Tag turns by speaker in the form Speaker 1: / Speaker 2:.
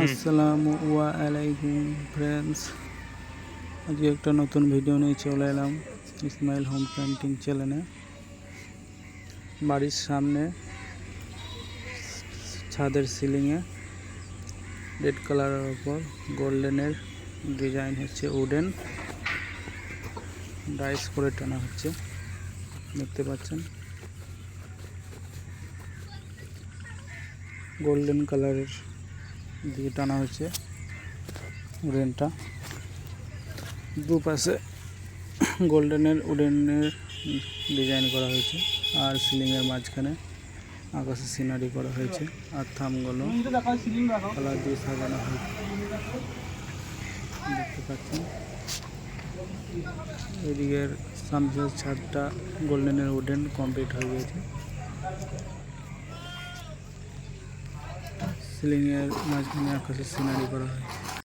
Speaker 1: আসসালামু আলাইকুম ফ্রেন্ডস, আজকে একটা নতুন ভিডিও নিয়ে চলে এলাম ইসমাইল হোম পেন্টিং চ্যানেলে। বাড়ির সামনে ছাদের সিলিংয়ে রেড কালারের ওপর গোল্ডেনের ডিজাইন হচ্ছে, উডেন ডাইস করে টানা হচ্ছে, দেখতে পাচ্ছেন। গোল্ডেন কালারের দিয়ে টানা হচ্ছে উডেনটা, দুপাশে গোল্ডেনের উডেনের ডিজাইন করা হয়েছে, আর সিলিংয়ের মাঝখানে আকাশে সিনারি করা হয়েছে, আর থামগুলো কালার দিয়ে সাজানো হয়েছে, দেখতে পাচ্ছেন। এদিকের সামনের ছাদটা গোল্ডেনের উডেন কমপ্লিট হয়ে গেছে, সিলিংয়ের মাঝখানে আকাশে সিনারি করা হয়েছে।